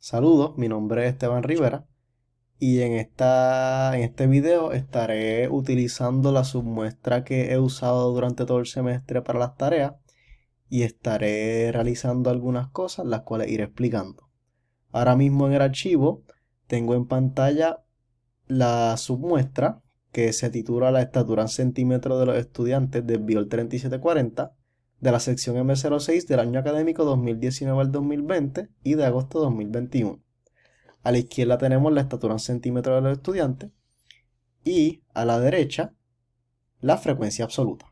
Saludos, mi nombre es Esteban Rivera y en este video estaré utilizando la submuestra que he usado durante todo el semestre para las tareas y estaré realizando algunas cosas las cuales iré explicando. Ahora mismo en el archivo tengo en pantalla la submuestra que se titula La estatura en centímetros de los estudiantes del BIOL 3740 de la sección M06 del año académico 2019 al 2020 y de agosto de 2021. A la izquierda tenemos la estatura en centímetros de los estudiantes y a la derecha la frecuencia absoluta.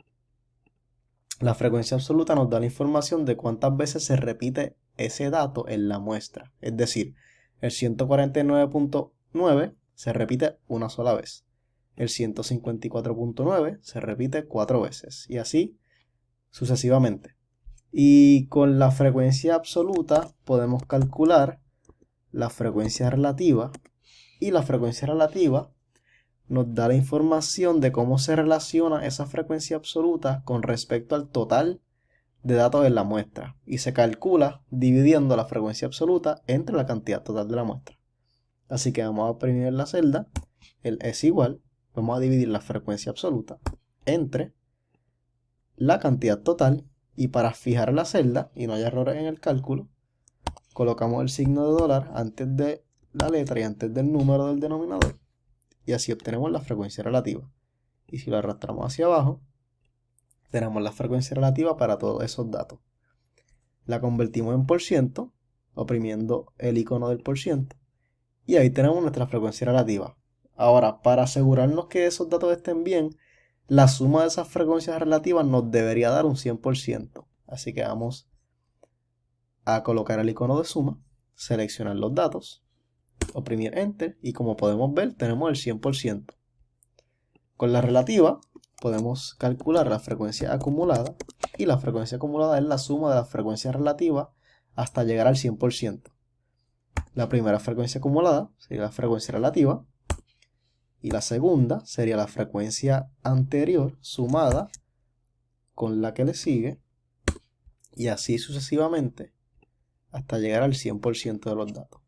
La frecuencia absoluta nos da la información de cuántas veces se repite ese dato en la muestra. Es decir, el 149.9 se repite una sola vez. El 154.9 se repite 4 veces. Y así sucesivamente. Y con la frecuencia absoluta podemos calcular la frecuencia relativa. Y la frecuencia relativa nos da la información de cómo se relaciona esa frecuencia absoluta con respecto al total de datos en la muestra y se calcula dividiendo la frecuencia absoluta entre la cantidad total de la muestra. Así que vamos a oprimir en la celda, el es igual, vamos a dividir la frecuencia absoluta entre la cantidad total y para fijar la celda y no haya errores en el cálculo, colocamos el signo de dólar antes de la letra y antes del número del denominador. Y así obtenemos la frecuencia relativa. Y si lo arrastramos hacia abajo, tenemos la frecuencia relativa para todos esos datos. La convertimos en por ciento, oprimiendo el icono del por ciento. Y ahí tenemos nuestra frecuencia relativa. Ahora, para asegurarnos que esos datos estén bien, la suma de esas frecuencias relativas nos debería dar un 100%. Así que vamos a colocar el icono de suma, seleccionar los datos, oprimir Enter y como podemos ver tenemos el 100%. Con la relativa podemos calcular la frecuencia acumulada y la frecuencia acumulada es la suma de las frecuencias relativas hasta llegar al 100%. La primera frecuencia acumulada sería la frecuencia relativa y la segunda sería la frecuencia anterior sumada con la que le sigue y así sucesivamente hasta llegar al 100% de los datos.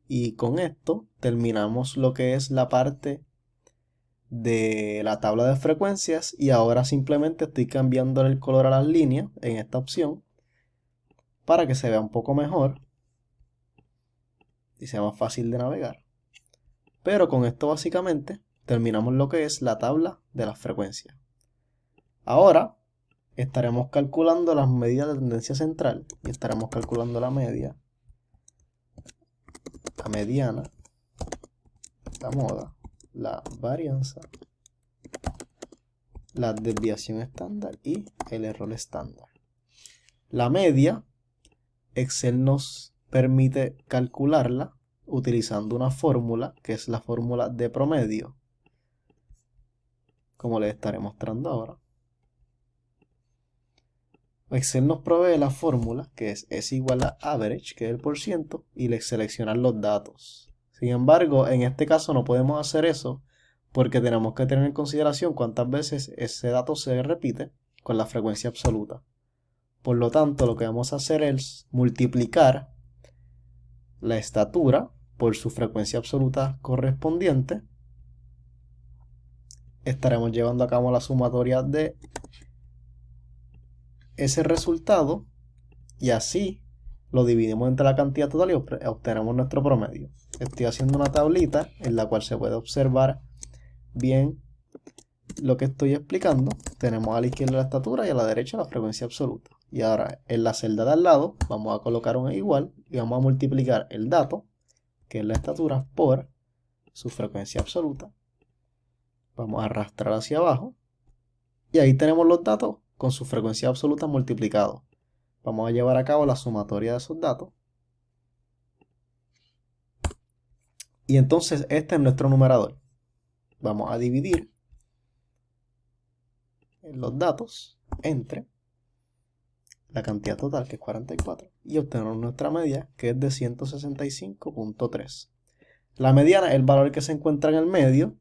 Y con esto terminamos lo que es la parte de la tabla de frecuencias y ahora simplemente estoy cambiando el color a las líneas en esta opción para que se vea un poco mejor y sea más fácil de navegar. Pero con esto básicamente terminamos lo que es la tabla de las frecuencias. Ahora estaremos calculando las medidas de tendencia central y estaremos calculando la media, la mediana, la moda, la varianza, la desviación estándar y el error estándar. La media, Excel nos permite calcularla utilizando una fórmula que es la fórmula de promedio, como les estaré mostrando ahora. Excel nos provee la fórmula que es igual a average, que es el por ciento, y le seleccionar los datos. Sin embargo, en este caso no podemos hacer eso porque tenemos que tener en consideración cuántas veces ese dato se repite con la frecuencia absoluta. Por lo tanto, lo que vamos a hacer es multiplicar la estatura por su frecuencia absoluta correspondiente. Estaremos llevando a cabo la sumatoria de ese resultado y así lo dividimos entre la cantidad total y obtenemos nuestro promedio. Estoy haciendo una tablita en la cual se puede observar bien lo que estoy explicando. Tenemos a la izquierda la estatura y a la derecha la frecuencia absoluta. Y ahora en la celda de al lado vamos a colocar un igual y vamos a multiplicar el dato, que es la estatura, por su frecuencia absoluta. Vamos a arrastrar hacia abajo y ahí tenemos los datos con su frecuencia absoluta multiplicados. Vamos a llevar a cabo la sumatoria de esos datos. Y entonces este es nuestro numerador. Vamos a dividir los datos entre la cantidad total, que es 44, y obtener nuestra media, que es de 165.3. La mediana es el valor que se encuentra en el medio,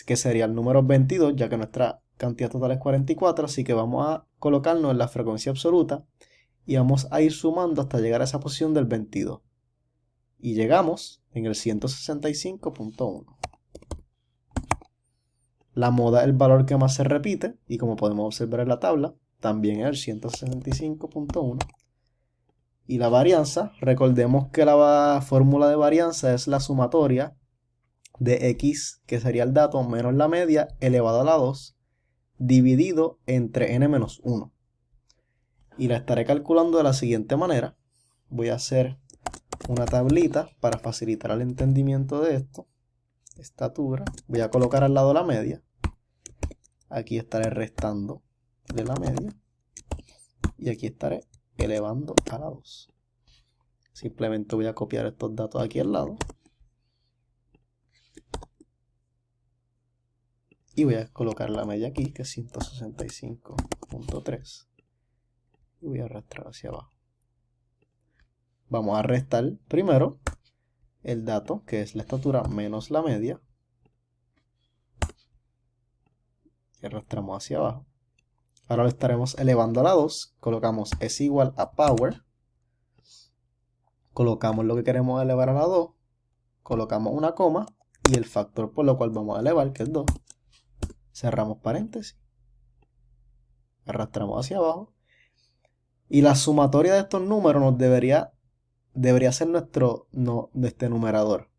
que sería el número 22, ya que nuestra cantidad total es 44, así que vamos a colocarnos en la frecuencia absoluta y vamos a ir sumando hasta llegar a esa posición del 22. Y llegamos en el 165.1. La moda es el valor que más se repite, y como podemos observar en la tabla, también es el 165.1. Y la varianza, recordemos que la fórmula de varianza es la sumatoria de x, que sería el dato, menos la media, elevado a la 2, dividido entre n-1. Y la estaré calculando de la siguiente manera. Voy a hacer una tablita para facilitar el entendimiento de esto. Estatura. Voy a colocar al lado la media. Aquí estaré restando de la media. Y aquí estaré elevando a la 2. Simplemente voy a copiar estos datos aquí al lado. Y voy a colocar la media aquí, que es 165.3. Y voy a arrastrar hacia abajo. Vamos a restar primero el dato, que es la estatura menos la media. Y arrastramos hacia abajo. Ahora lo estaremos elevando a la 2. Colocamos es igual a power. Colocamos lo que queremos elevar a la 2. Colocamos una coma. Y el factor por lo cual vamos a elevar, que es 2. Cerramos paréntesis. Arrastramos hacia abajo. Y la sumatoria de estos números nos debería ser nuestro numerador.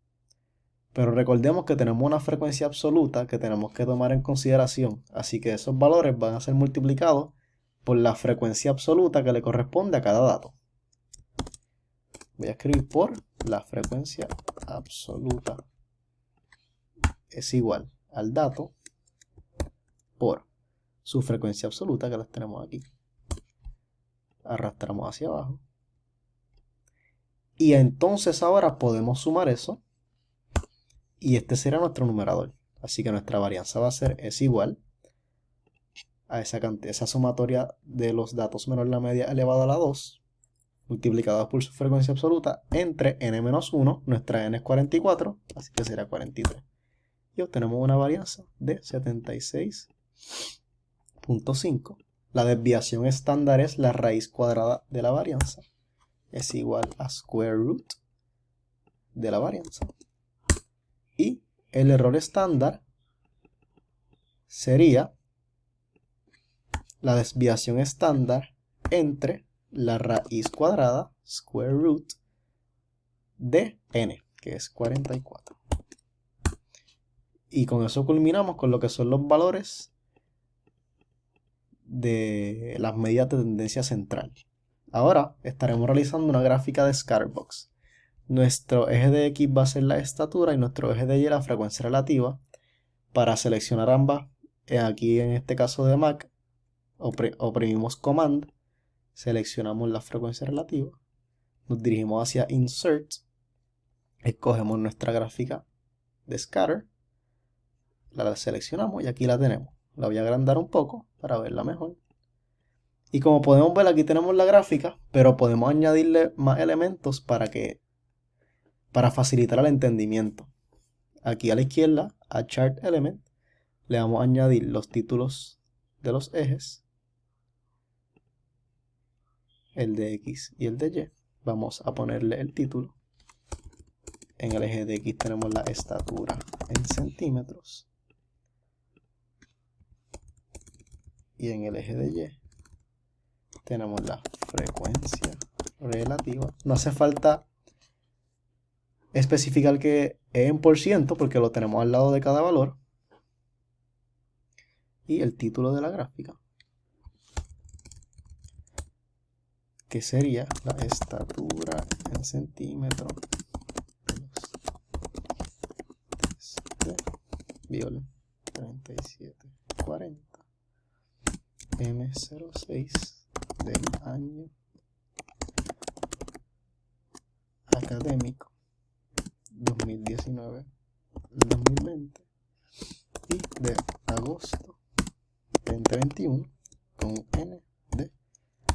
Pero recordemos que tenemos una frecuencia absoluta que tenemos que tomar en consideración. Así que esos valores van a ser multiplicados por la frecuencia absoluta que le corresponde a cada dato. Voy a escribir por la frecuencia absoluta. Es igual al dato por su frecuencia absoluta, que las tenemos aquí. Arrastramos hacia abajo. Y entonces ahora podemos sumar eso. Y este será nuestro numerador. Así que nuestra varianza va a ser es igual a esa sumatoria de los datos menos la media elevado a la 2, multiplicados por su frecuencia absoluta, entre n-1, nuestra n es 44, así que será 43. Y obtenemos una varianza de 76.5. La desviación estándar es la raíz cuadrada de la varianza. Es igual a square root de la varianza. Y el error estándar sería la desviación estándar entre la raíz cuadrada, square root, de n, que es 44. Y con eso culminamos con lo que son los valores de las medidas de tendencia central. Ahora estaremos realizando una gráfica de Scatterbox. Nuestro eje de X va a ser la estatura y nuestro eje de Y la frecuencia relativa. Para seleccionar ambas, aquí en este caso de Mac, oprimimos Command, seleccionamos la frecuencia relativa, nos dirigimos hacia Insert, escogemos nuestra gráfica de Scatter, la seleccionamos y aquí la tenemos. La voy a agrandar un poco para verla mejor. Y como podemos ver, aquí tenemos la gráfica, pero podemos añadirle más elementos para facilitar el entendimiento. Aquí a la izquierda, a Chart Element, le vamos a añadir los títulos de los ejes, el de X y el de Y. Vamos a ponerle el título. En el eje de X tenemos la estatura en centímetros. Y en el eje de Y tenemos la frecuencia relativa. No hace falta especificar que es en por ciento porque lo tenemos al lado de cada valor. Y el título de la gráfica, que sería la estatura en centímetros de Violet 3740 M06 del año académico 2019-2020 y de agosto 2021 con n de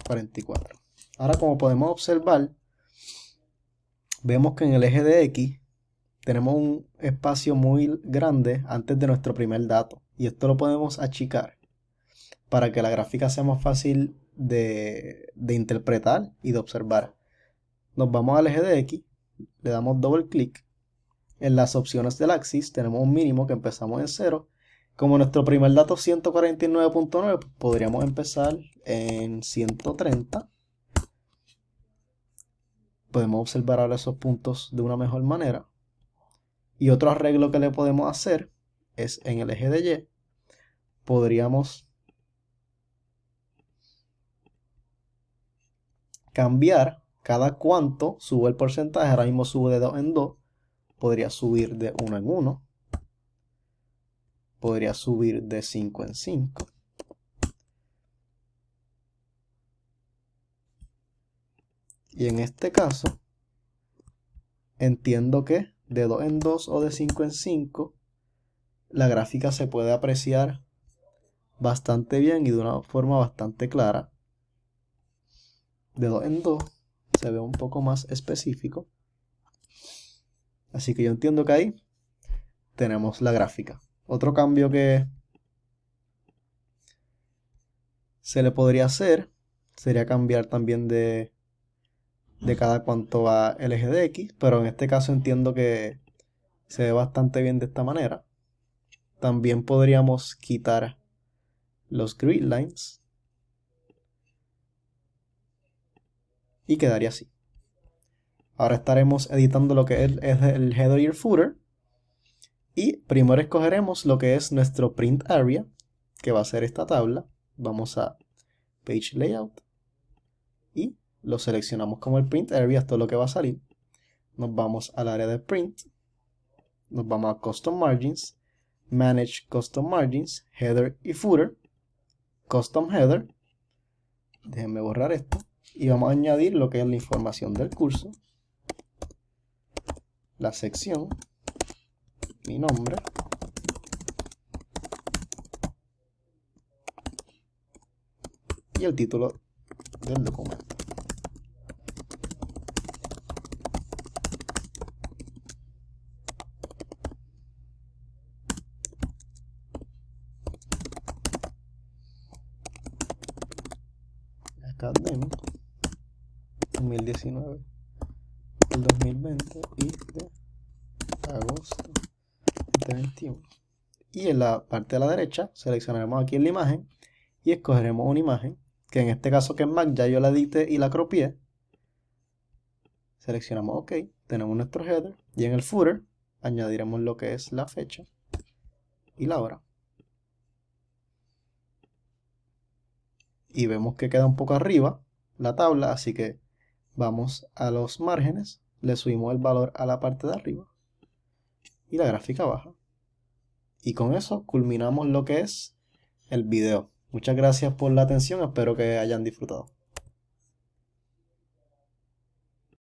44. Ahora, como podemos observar, vemos que en el eje de X tenemos un espacio muy grande antes de nuestro primer dato, y esto lo podemos achicar para que la gráfica sea más fácil de interpretar y de observar. Nos vamos al eje de X, le damos doble clic. En las opciones del axis tenemos un mínimo que empezamos en 0. Como nuestro primer dato es 149.9, podríamos empezar en 130. Podemos observar ahora esos puntos de una mejor manera. Y otro arreglo que le podemos hacer es en el eje de Y. Podríamos cambiar cada cuánto sube el porcentaje. Ahora mismo sube de 2 en 2. Podría subir de 1 en 1. Podría subir de 5 en 5. Y en este caso, entiendo que de 2 en 2 o de 5 en 5, la gráfica se puede apreciar bastante bien y de una forma bastante clara. De 2 en 2 se ve un poco más específico. Así que yo entiendo que ahí tenemos la gráfica. Otro cambio que se le podría hacer sería cambiar también de cada cuánto va el eje de X, pero en este caso entiendo que se ve bastante bien de esta manera. También podríamos quitar los grid lines y quedaría así. Ahora estaremos editando lo que es el header y el footer. Y primero escogeremos lo que es nuestro print area, que va a ser esta tabla. Vamos a Page Layout y lo seleccionamos como el print area, esto es lo que va a salir. Nos vamos al área de print, nos vamos a Custom Margins, Manage Custom Margins, Header y Footer, Custom Header. Déjenme borrar esto. Y vamos a añadir lo que es la información del curso, la sección, mi nombre, y el título del documento. Academic 2019 el 2020 y de agosto 2021. Y en la parte de la derecha seleccionaremos aquí en la imagen y escogeremos una imagen que en este caso que es Mac ya yo la edité y la cropié. Seleccionamos OK, tenemos nuestro header y en el footer añadiremos lo que es la fecha y la hora. Y vemos que queda un poco arriba la tabla, así que vamos a los márgenes, le subimos el valor a la parte de arriba y la gráfica baja. Y con eso culminamos lo que es el video. Muchas gracias por la atención, espero que hayan disfrutado.